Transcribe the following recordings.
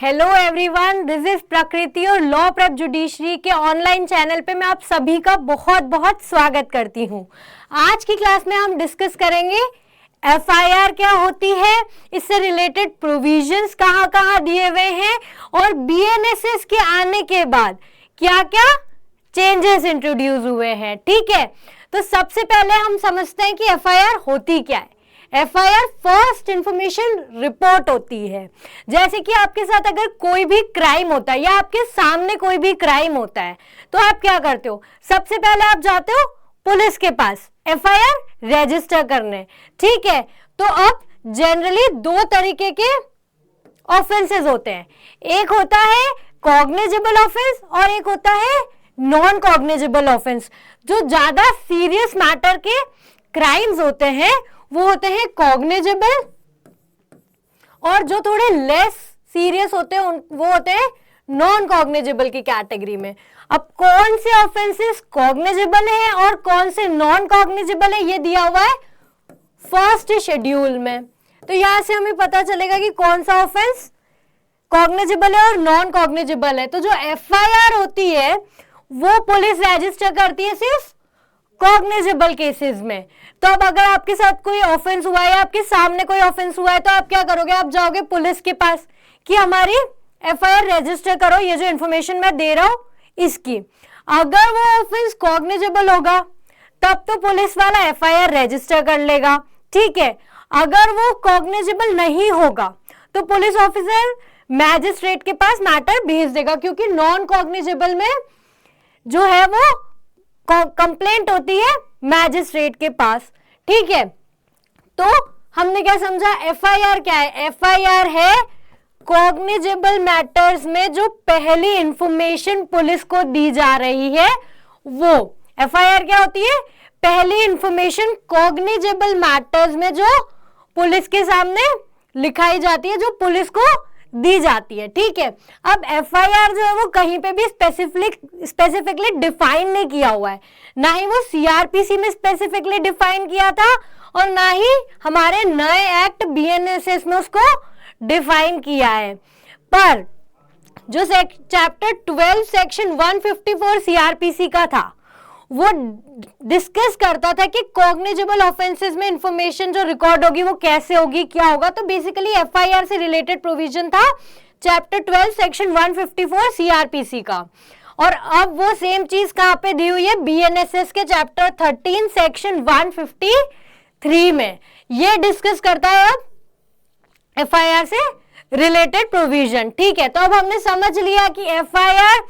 Hello everyone, this is प्रकृति और law prep judiciary के ऑनलाइन चैनल पे मैं आप सभी का बहुत बहुत स्वागत करती हूँ। आज की क्लास में हम डिस्कस करेंगे एफआईआर क्या होती है, इससे रिलेटेड प्रोविजंस कहाँ कहाँ दिए हुए हैं और बीएनएसएस के आने के बाद क्या क्या चेंजेस इंट्रोड्यूस हुए हैं। ठीक है, तो सबसे पहले हम समझते हैं कि एफआईआर होती क्या है। एफआईआर फर्स्ट इंफॉर्मेशन रिपोर्ट होती है। जैसे कि आपके साथ अगर कोई भी क्राइम होता है या आपके सामने कोई भी क्राइम होता है तो आप क्या करते हो, सबसे पहले आप जाते हो पुलिस के पास एफआईआर रजिस्टर करने। ठीक है, तो अब जनरली दो तरीके के ऑफेंसेस होते हैं, एक होता है कॉग्निजेबल ऑफेंस और एक होता है नॉन कॉग्निजेबल ऑफेंस। जो ज्यादा सीरियस मैटर के क्राइम्स होते हैं वो होते हैं कॉग्निजेबल और जो थोड़े लेस सीरियस होते हैं वो होते हैं नॉन कॉग्निजेबल की कैटेगरी में। अब कौन से ऑफेंसेस कॉग्निजेबल है और कौन से नॉन कॉग्निजेबल है ये दिया हुआ है फर्स्ट शेड्यूल में। तो यहां से हमें पता चलेगा कि कौन सा ऑफेंस कॉग्निजेबल है और नॉन कॉग्निजेबल है। तो जो एफआईआर होती है वो पुलिस रजिस्टर करती है सिर्फ कॉग्निजेबल केसेस में। तो अब अगर आपके साथ कोई ऑफेंस हुआ है या आपके सामने कोई ऑफेंस हुआ है तो आप क्या करोगे, आप जाओगे पुलिस के पास कि हमारी एफआईआर रजिस्टर करो, ये जो इंफॉर्मेशन मैं दे रहा हूं इसकी। अगर वो ऑफेंस कॉग्निजेबल होगा तब तो पुलिस वाला एफआईआर रजिस्टर कर लेगा। ठीक है, अगर वो कॉग्निजेबल नहीं होगा तो पुलिस ऑफिसर मैजिस्ट्रेट के पास मैटर भेज देगा, क्योंकि नॉन कॉग्निजेबल में जो है वो कंप्लेंट होती है मैजिस्ट्रेट के पास। ठीक है, तो हमने क्या समझा, एफआईआर क्या है, एफआईआर है कॉग्निजेबल मैटर्स में जो पहली इंफॉर्मेशन पुलिस को दी जा रही है वो एफआईआर क्या होती है, पहली इंफॉर्मेशन कॉग्निजेबल मैटर्स में जो पुलिस के सामने लिखाई जाती है, जो पुलिस को दी जाती है। ठीक है, अब एफआईआर जो है वो कहीं पे भी स्पेसिफिकली डिफाइन नहीं किया हुआ है, ना ही वो सीआरपीसी में स्पेसिफिकली डिफाइन किया था और ना ही हमारे नए एक्ट बीएनएसएस में उसको डिफाइन किया है। पर जो चैप्टर 12 सेक्शन 154 सीआरपीसी का था वो डिस्कस करता था कि कॉग्निजेबल ऑफेंसेस में इंफॉर्मेशन जो रिकॉर्ड होगी वो कैसे होगी, क्या होगा। तो बेसिकली एफआईआर से रिलेटेड प्रोविजन था चैप्टर 12 सेक्शन 154 सीआरपीसी का। और अब वो सेम चीज कहां पे दी हुई है, बीएनएसएस के चैप्टर 13 सेक्शन 153 में। ये डिस्कस करता है अब एफआईआर से रिलेटेड प्रोविजन। ठीक है, तो अब हमने समझ लिया कि एफआईआर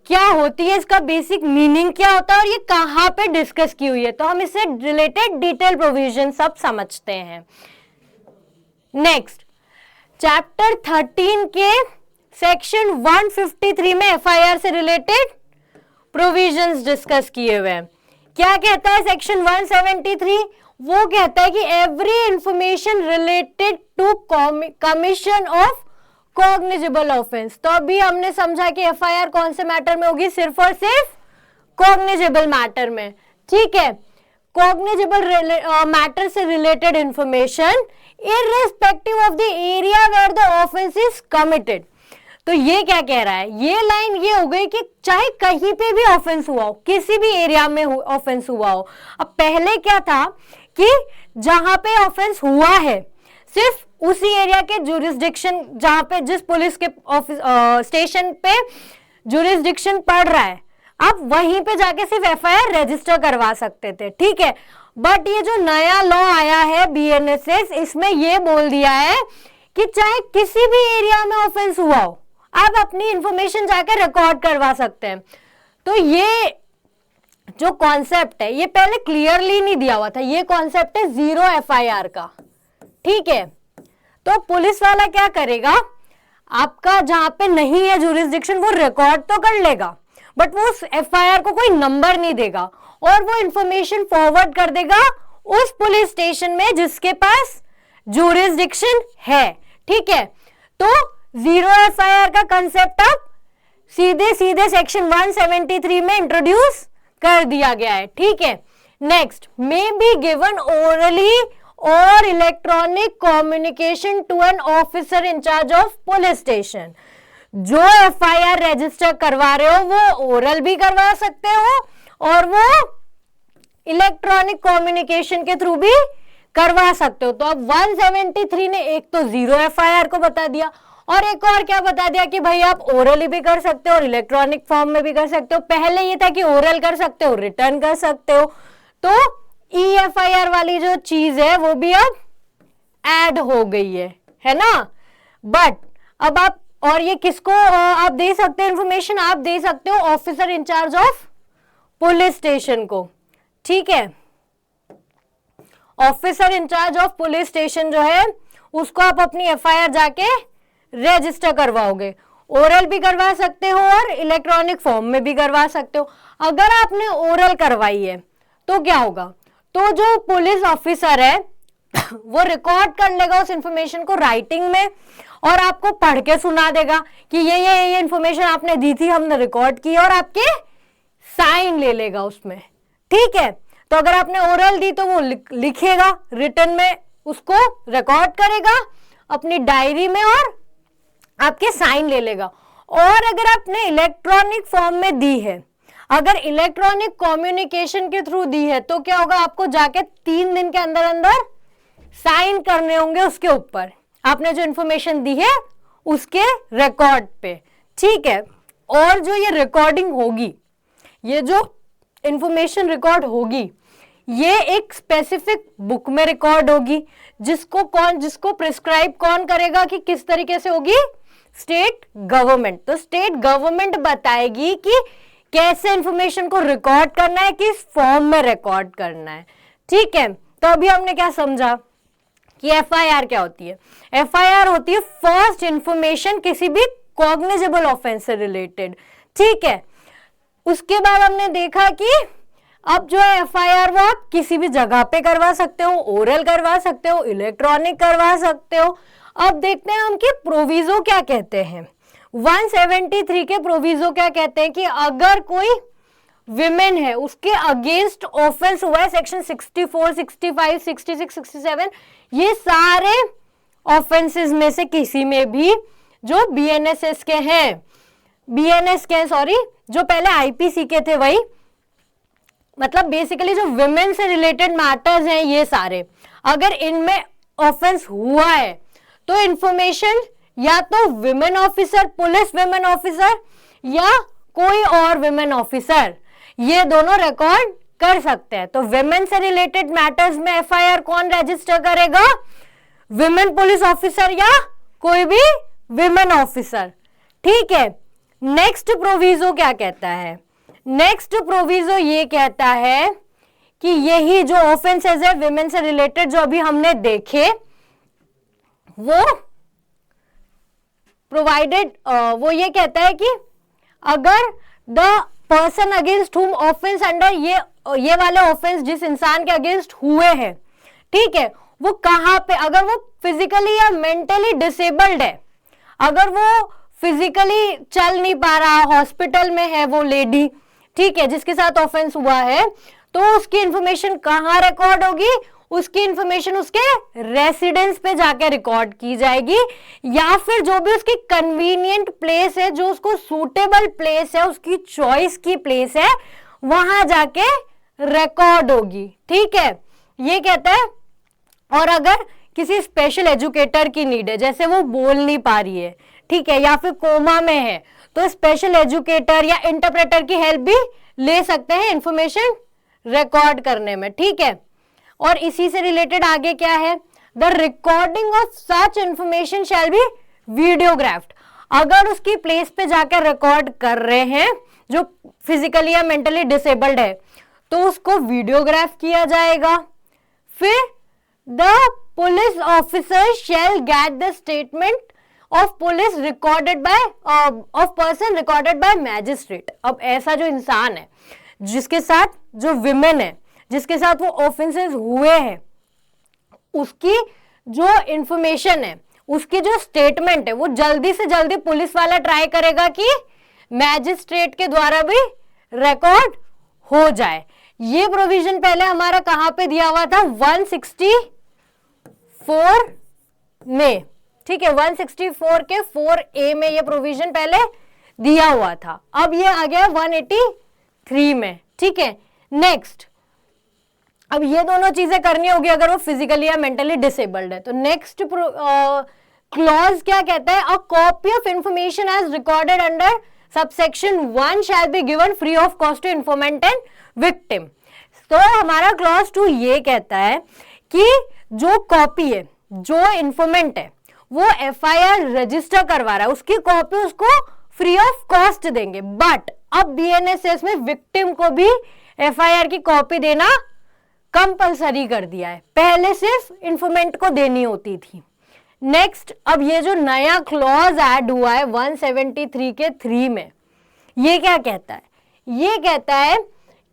क्या होती है, इसका बेसिक मीनिंग क्या होता है और ये कहां पे डिस्कस की हुई है। तो हम इससे रिलेटेड डिटेल प्रोविजन सब समझते हैं। नेक्स्ट, चैप्टर 13 के सेक्शन 153 में एफआईआर से रिलेटेड प्रोविजंस डिस्कस किए हुए हैं। क्या कहता है सेक्शन 173, वो कहता है कि every information related to commission of cognizable offence. तो अभी हमने समझा कि एफआईआर कौन से मैटर में होगी, सिर्फ और सिर्फ कॉग्निजेबल मैटर में। ठीक है, कॉग्निजेबल मैटर से related information irrespective of the area where the offence is committed. तो ये क्या कह रहा है, ये लाइन ये हो गई कि चाहे कहीं पे भी ऑफेंस हुआ हो, किसी भी एरिया में ऑफेंस हुआ हो। अब पहले क्या था कि जहां पे ऑफेंस हुआ है सिर्फ उसी एरिया के जुरिस्डिक्शन, जहां पे जिस पुलिस के ऑफिस स्टेशन पे जुरिस्डिक्शन पड़ रहा है, आप वहीं पे जाके सिर्फ एफआईआर रजिस्टर करवा सकते थे। ठीक है, बट ये जो नया लॉ आया है बीएनएसएस, इसमें ये बोल दिया है कि चाहे किसी भी एरिया में ऑफेंस हुआ हो आप अपनी इंफॉर्मेशन जाकर रिकॉर्ड करवा सकते हैं। तो ये जो कॉन्सेप्ट है ये पहले क्लियरली नहीं दिया हुआ था, ये कॉन्सेप्ट है जीरो एफआईआर का। ठीक है, तो पुलिस वाला क्या करेगा, आपका जहां पे नहीं है जुरिस्डिक्शन वो रिकॉर्ड तो कर लेगा बट वो उस एफआईआर को कोई नंबर नहीं देगा और वो इंफॉर्मेशन फॉरवर्ड कर देगा उस पुलिस स्टेशन में जिसके पास जुरिस्डिक्शन है। ठीक है, तो जीरो एफआईआर का कंसेप्ट अब सीधे सीधे सेक्शन 173 में इंट्रोड्यूस कर दिया गया है। ठीक है, next, may be given orally और electronic communication to an officer in charge of police station. जो एफआईआर रजिस्टर करवा रहे हो वो ओरल भी करवा सकते हो और वो इलेक्ट्रॉनिक कम्युनिकेशन के थ्रू भी करवा सकते हो। तो अब 173 ने एक तो 0 एफआईआर को बता दिया और एक और क्या बता दिया कि भाई आप ओरली भी कर सकते हो और इलेक्ट्रॉनिक फॉर्म में भी कर सकते हो। पहले ये था कि ओरल कर सकते हो, रिटर्न कर सकते हो, तो EFIR वाली जो चीज है वो भी अब ऐड हो गई है ना। बट अब आप और ये किसको आप दे सकते हो इंफॉर्मेशन, आप दे सकते हो officer in charge of police station को, ठीक है। Officer in charge of police station जो है उसको आप अपनी एफआईआर जाके रजिस्टर करवाओगे। ओरल भी करवा सकते हो और इलेक्ट्रॉनिक फॉर्म में भी करवा सकते हो। अगर आपने ओरल करवाई है तो क्या होगा, तो जो पुलिस ऑफिसर है वो रिकॉर्ड कर लेगा उस इंफॉर्मेशन को राइटिंग में और आपको पढ़ के सुना देगा कि ये इंफॉर्मेशन आपने दी थी, हमने रिकॉर्ड की, और आपके साइन ले लेगा उसमें, ठीक है। तो अगर आपने ओरल दी तो वो लिखेगा, रिटन में उसको रिकॉर्ड करेगा अपनी डायरी में और आपके साइन ले लेगा। और अगर आपने इलेक्ट्रॉनिक फॉर्म में दी है, अगर इलेक्ट्रॉनिक कम्युनिकेशन के थ्रू दी है, तो क्या होगा, आपको जाके 3 दिन के अंदर अंदर साइन करने होंगे उसके ऊपर, आपने जो इंफॉर्मेशन दी है उसके रिकॉर्ड पे, ठीक है। और जो ये रिकॉर्डिंग होगी, ये जो इंफॉर्मेशन रिकॉर्ड होगी, ये एक स्पेसिफिक बुक में रिकॉर्ड होगी, जिसको प्रिस्क्राइब कौन करेगा कि किस तरीके से होगी, स्टेट गवर्नमेंट। तो स्टेट गवर्नमेंट बताएगी कि कैसे इंफॉर्मेशन को रिकॉर्ड करना है, किस फॉर्म में रिकॉर्ड करना है, ठीक है। तो अभी हमने क्या समझा कि एफआईआर क्या होती है। एफआईआर होती है फर्स्ट इंफॉर्मेशन किसी भी कॉग्निजेबल ऑफेंस से रिलेटेड, ठीक है। उसके बाद हमने देखा कि अब जो है एफआईआर वो आप किसी भी जगह पे करवा सकते हो, ओरल करवा सकते हो, इलेक्ट्रॉनिक करवा सकते हो। अब देखते हैं हम कि प्रोविजो क्या कहते हैं। 173 के प्रोविजो क्या कहते हैं कि अगर कोई विमेन है, उसके अगेंस्ट ऑफेंस हुआ है, सेक्शन 64, 65, 66, 67, ये सारे ऑफेंसेस में से किसी में भी जो बीएनएसएस के हैं, जो पहले आईपीसी के थे, वही मतलब बेसिकली जो विमेन से रिलेटेड मैटर्स हैं ये सारे, अगर इनमें ऑफेंस हुआ है तो इंफॉर्मेशन या तो women officer, police women officer या कोई और विमेन ऑफिसर, ये दोनों रिकॉर्ड कर सकते हैं। तो विमेन से रिलेटेड मैटर्स में एफआईआर कौन रजिस्टर करेगा, विमेन पुलिस ऑफिसर या कोई भी विमेन ऑफिसर, ठीक है। नेक्स्ट प्रोविजो क्या कहता है, नेक्स्ट प्रोविजो ये कहता है कि यही जो ऑफेंसेस है विमेन से रिलेटेड जो अभी हमने देखे, वो प्रोवाइडेड वो ये कहता है कि अगर द पर्सन अगेंस्ट हुम ऑफेंस अंडर, ये वाले ऑफेंस जिस इंसान के अगेंस्ट हुए हैं, ठीक है, वो कहां पे, अगर वो फिजिकली या मेंटली डिसेबल्ड है, अगर वो फिजिकली चल नहीं पा रहा, हॉस्पिटल में है वो लेडी, ठीक है, जिसके साथ ऑफेंस हुआ है, तो उसकी इंफॉर्मेशन कहां रिकॉर्ड होगी, उसकी इंफॉर्मेशन उसके रेसिडेंस पे जाके रिकॉर्ड की जाएगी, या फिर जो भी उसकी कन्वीनियंट प्लेस है, जो उसको सूटेबल प्लेस है, उसकी चॉइस की प्लेस है, वहां जाके रिकॉर्ड होगी, ठीक है, ये कहता है। और अगर किसी स्पेशल एजुकेटर की नीड है, जैसे वो बोल नहीं पा रही है, ठीक है, या फिर कोमा में है, तो स्पेशल एजुकेटर या इंटरप्रेटर की हेल्प भी ले सकते हैं इंफॉर्मेशन रिकॉर्ड करने में, ठीक है। और इसी से रिलेटेड आगे क्या है, the recording of such information shall be videographed. अगर उसकी प्लेस पे जाकर रिकॉर्ड कर रहे हैं जो फिजिकली या मेंटली डिसेबल्ड है, तो उसको वीडियोग्राफ किया जाएगा। फिर the police officer shall get the statement of police recorded by of person recorded by magistrate. अब ऐसा जो इंसान है जिसके साथ, जो विमेन है जिसके साथ वो ऑफेंसेस हुए हैं, उसकी जो इंफॉर्मेशन है, उसकी जो स्टेटमेंट है, वो जल्दी से जल्दी पुलिस वाला ट्राई करेगा कि मैजिस्ट्रेट के द्वारा भी रिकॉर्ड हो जाए। ये प्रोविजन पहले हमारा कहां पे दिया हुआ था, 164 4 में, ठीक है, 164 के 4A में ये प्रोविजन पहले दिया हुआ था, अब ये आ गया 183 में, ठीक है। नेक्स्ट, अब ये दोनों चीजें करनी होगी अगर वो फिजिकली या मेंटली डिसेबल्ड है। तो नेक्स्ट क्लॉज क्या कहता है, a copy of information as recorded under subsection 1 shall be given free of cost to informant and victim. तो हमारा क्लॉज 2 ये कहता है कि जो कॉपी है, जो इन्फॉर्मेंट है, वो एफआईआर रजिस्टर करवा रहा है, उसकी कॉपी उसको फ्री ऑफ कॉस्ट देंगे। बट अब बीएनएसएस में विक्टिम को भी एफआईआर की कॉपी देना कंपलसरी कर दिया है, पहले सिर्फ इन्फॉर्मेंट को देनी होती थी। नेक्स्ट, अब ये जो नया क्लॉज ऐड हुआ है 173 के 3 में, ये क्या कहता है, ये कहता है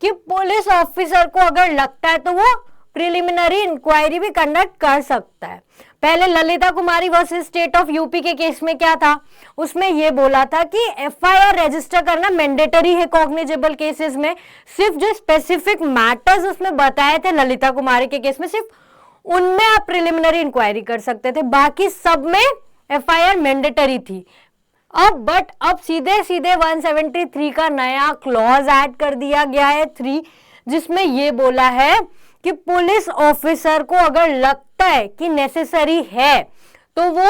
कि पुलिस ऑफिसर को अगर लगता है तो वो प्रिलिमिनरी इंक्वायरी भी कंडक्ट कर सकता है। पहले ललिता कुमारी वर्सेस स्टेट ऑफ यूपी के केस में क्या था, उसमें ये बोला था कि एफआईआर रजिस्टर करना मैंडेटरी है कॉग्निजेबल केसेस में, सिर्फ जो स्पेसिफिक मैटर्स उसमें बताए थे ललिता कुमारी के केस में, सिर्फ उनमें आप प्रिलिमिनरी इंक्वायरी कर सकते थे, बाकी सब में एफआईआर मैंडेटरी थी। अब सीधे 173 का नया क्लॉज ऐड कर दिया गया है 3, जिसमें ये बोला है कि पुलिस ऑफिसर को अगर लगता है कि नेसेसरी है तो वो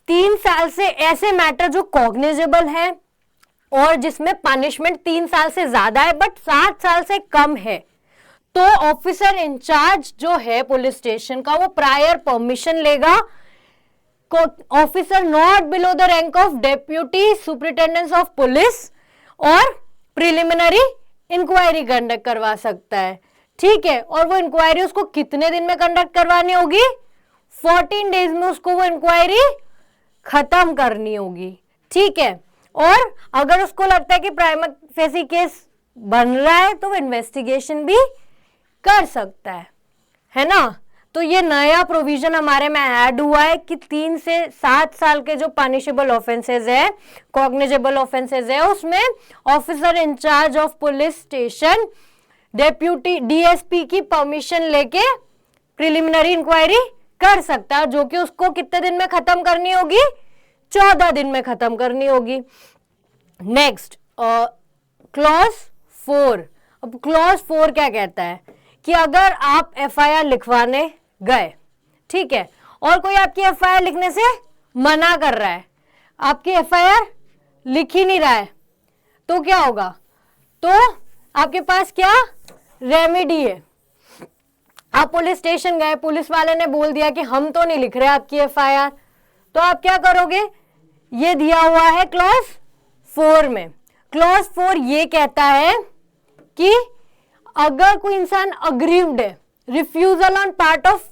3 साल से ऐसे मैटर जो कॉग्निजेबल है और जिसमें पनिशमेंट 3 साल से ज्यादा है बट 7 साल से कम है, तो ऑफिसर इंचार्ज जो है पुलिस स्टेशन का, वो प्रायर परमिशन लेगा officer not below the rank of deputy superintendent of police और प्रिलिमिनरी इंक्वायरी कंडक्ट करवा सकता है, ठीक है। और वो इंक्वायरी उसको कितने दिन में कंडक्ट करवानी होगी, 14 डेज में उसको वो इंक्वायरी खत्म करनी होगी, ठीक है। और अगर उसको लगता है कि प्राइमा फेसी केस बन रहा है तो वो इन्वेस्टिगेशन भी कर सकता है ना। तो ये नया प्रोविजन हमारे में ऐड हुआ है कि 3 से 7 साल के जो पनिशेबल ऑफेंसेस है, कॉग्निजेबल ऑफेंसेस है, उसमें officer in charge of police station deputy DSP की परमिशन लेके प्रिलिमिनरी इंक्वायरी कर सकता है, जो कि उसको कितने दिन में खत्म करनी होगी, 14 दिन में खत्म करनी होगी। Next, clause 4। अब क्लॉज 4 क्या कहता है कि अगर आप एफआईआर लिखवाने गए, ठीक है, और कोई आपकी एफआईआर लिखने से मना कर रहा है, आपकी एफआईआर लिख ही नहीं रहा है, तो क्या होगा, तो आपके पास क्या रेमेडी है। आप पुलिस स्टेशन गए, पुलिस वाले ने बोल दिया कि हम तो नहीं लिख रहे आपकी एफआईआर, तो आप क्या करोगे, ये दिया हुआ है क्लॉज 4 में। क्लॉज 4 ये कहता है कि अगर कोई इंसान अग्रीव्ड है, refusal on part of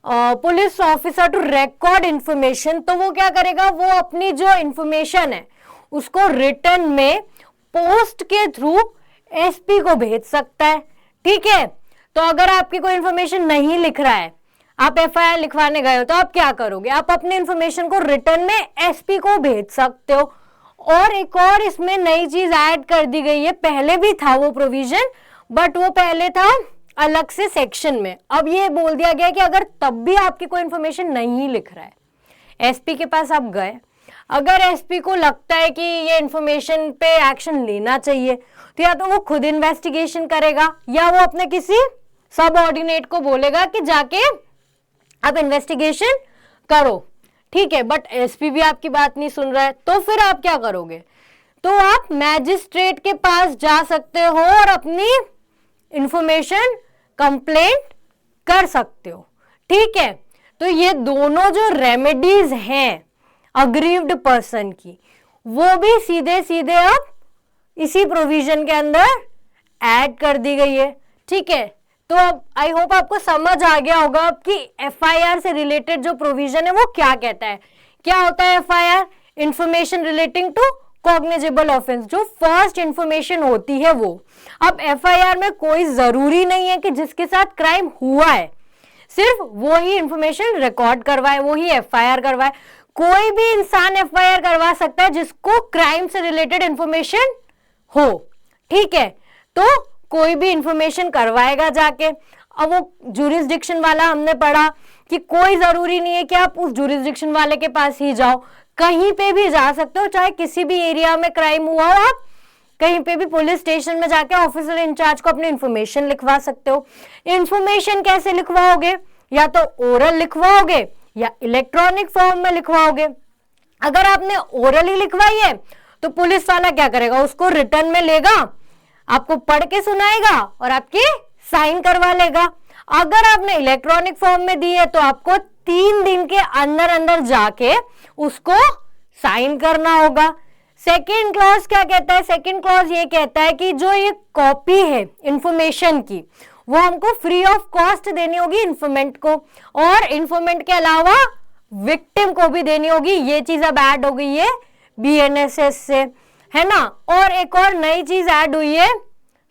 police officer to record information, तो वो क्या करेगा, वो अपनी जो इंफॉर्मेशन है उसको रिटर्न में पोस्ट के थ्रू एसपी को भेज सकता है, ठीक है। तो अगर आपकी कोई इंफॉर्मेशन नहीं लिख रहा है, आप एफआईआर लिखवाने गए हो, तो आप क्या करोगे, आप अपनी इंफॉर्मेशन को रिटर्न में एसपी को भेज सकते हो। और एक और इसमें नई चीज ऐड कर दी गई है, पहले भी था वो प्रोविजन, बट वो पहले था अलग से सेक्शन में, अब ये बोल दिया गया कि अगर तब भी आपकी कोई इंफॉर्मेशन नहीं लिख रहा है, एसपी के पास आप गए, अगर एसपी को लगता है कि ये इंफॉर्मेशन पे एक्शन लेना चाहिए, तो या तो वो खुद इन्वेस्टिगेशन करेगा या वो अपने किसी सबऑर्डिनेट को बोलेगा कि जाके आप इन्वेस्टिगेशन करो, ठीक है। बट एसपी भी आपकी बात नहीं सुन रहा है, तो फिर आप क्या करोगे, तो आप मैजिस्ट्रेट के पास जा सकते हो और अपनी इंफॉर्मेशन कंप्लेंट कर सकते हो, ठीक है। तो ये दोनों जो रेमेडीज हैं अग्रीव्ड पर्सन की, वो भी सीधे सीधे अब इसी प्रोविजन के अंदर ऐड कर दी गई है, ठीक है। तो अब आई होप आपको समझ आ गया होगा कि एफआईआर से रिलेटेड जो प्रोविजन है वो क्या कहता है। क्या होता है FIR, information relating to cognizable offence, जो फर्स्ट इंफॉर्मेशन होती है वो। अब एफआईआर में कोई जरूरी नहीं है कि जिसके साथ क्राइम हुआ है सिर्फ वो ही इंफॉर्मेशन रिकॉर्ड करवाए, वो ही एफआईआर करवाए। कोई भी इंसान एफआईआर करवा सकता है जिसको क्राइम से रिलेटेड इंफॉर्मेशन हो, ठीक है। तो कोई भी इंफॉर्मेशन करवाएगा जाके। अब वो जुरिस्डिक्शन वाला हमने पढ़ा कि कोई जरूरी नहीं है कि आप उस जुरिस्डिक्शन वाले के पास ही जाओ, कहीं पे भी जा सकते हो, चाहे किसी भी एरिया में क्राइम हुआ हो, आप कहीं पे भी पुलिस स्टेशन में जाके ऑफिसर इंचार्ज को अपनी इंफॉर्मेशन लिखवा सकते हो। इंफॉर्मेशन कैसे लिखवाओगे? या तो ओरल लिखवाओगे या इलेक्ट्रॉनिक फॉर्म में लिखवाओगे। अगर आपने ओरली लिखवाई है तो पुलिस वाला क्या करेगा, उसको रिटर्न में लेगा, आपको पढ़ के सुनाएगा और आपकी साइन करवा लेगा। अगर आपने इलेक्ट्रॉनिक फॉर्म में दी है तो आपको 3 दिन के अंदर अंदर जाके उसको साइन करना होगा। सेकेंड क्लॉज क्या कहता है? सेकेंड क्लॉज ये कहता है कि जो ये कॉपी है इंफॉर्मेशन की वो हमको फ्री ऑफ कॉस्ट देनी होगी इन्फॉर्मेंट को, और इन्फॉर्मेंट के अलावा विक्टिम को भी देनी होगी। ये चीज अब ऐड हो गई है बीएनएसएस से, है ना। और एक और नई चीज ऐड हुई है,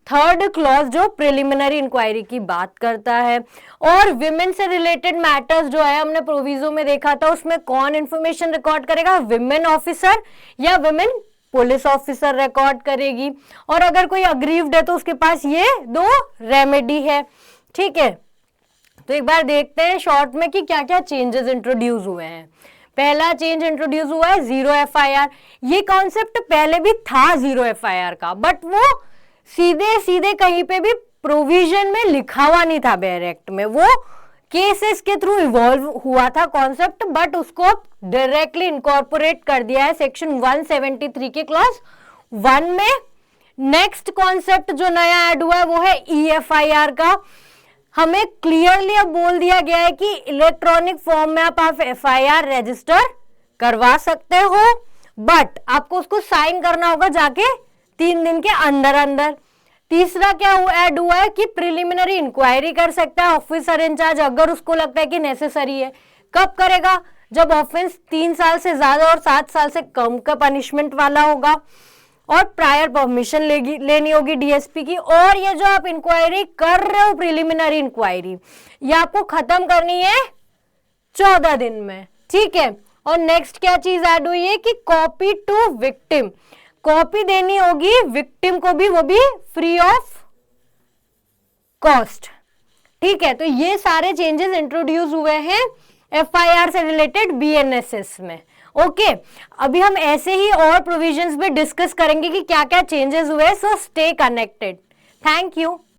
थर्ड क्लॉज, जो प्रिलिमिनरी इंक्वायरी की बात करता है। और विमेन से रिलेटेड मैटर्स जो है हमने प्रोविजो में देखा था, उसमें कौन इंफॉर्मेशन रिकॉर्ड करेगा? विमेन ऑफिसर या विमेन पुलिस ऑफिसर रिकॉर्ड करेगी। और अगर कोई अग्रीव्ड है तो उसके पास ये 2 रेमेडी है, ठीक है। तो एक बार देखते हैं शॉर्ट में कि क्या क्या चेंजेस इंट्रोड्यूस हुए हैं। पहला चेंज इंट्रोड्यूस हुआ है 0 FIR। ये कॉन्सेप्ट पहले भी था 0 FIR का, बट वो सीधे सीधे कहीं पे भी प्रोविजन में लिखा हुआ नहीं था बेयर एक्ट में, वो केसेस के थ्रू इवॉल्व हुआ था कॉन्सेप्ट, बट उसको डायरेक्टली इनकॉर्पोरेट कर दिया है सेक्शन 173 के क्लॉज 1 में। नेक्स्ट कॉन्सेप्ट जो नया ऐड हुआ है वो है EFIR का। हमें क्लियरली अब बोल दिया गया है कि इलेक्ट्रॉनिक फॉर्म में आप FIR रजिस्टर करवा सकते हो, बट आपको उसको साइन करना होगा जाके 3 दिन के अंदर अंदर। तीसरा क्या ऐड हुआ है कि प्रिलिमिनरी इंक्वायरी कर सकता है ऑफिसर इंचार्ज अगर उसको लगता है कि नेसेसरी है। कब करेगा? जब ऑफेंस 3 साल से ज्यादा और 7 साल से कम का पनिशमेंट वाला होगा, और प्रायर परमिशन लेनी होगी डीएसपी की। और ये जो आप इंक्वायरी कर रहे हो प्रिलिमिनरी इंक्वायरी, ये आपको खत्म करनी है 14 दिन में, ठीक है। और नेक्स्ट क्या चीज ऐड हुई है कि कॉपी टू विक्टिम, कॉपी देनी होगी विक्टिम को भी, वो भी फ्री ऑफ कॉस्ट, ठीक है। तो ये सारे चेंजेस इंट्रोड्यूस हुए हैं FIR से रिलेटेड BNSS में, ओके। अभी हम ऐसे ही और प्रोविजंस पे डिस्कस करेंगे कि क्या क्या चेंजेस हुए, so stay connected. Thank you.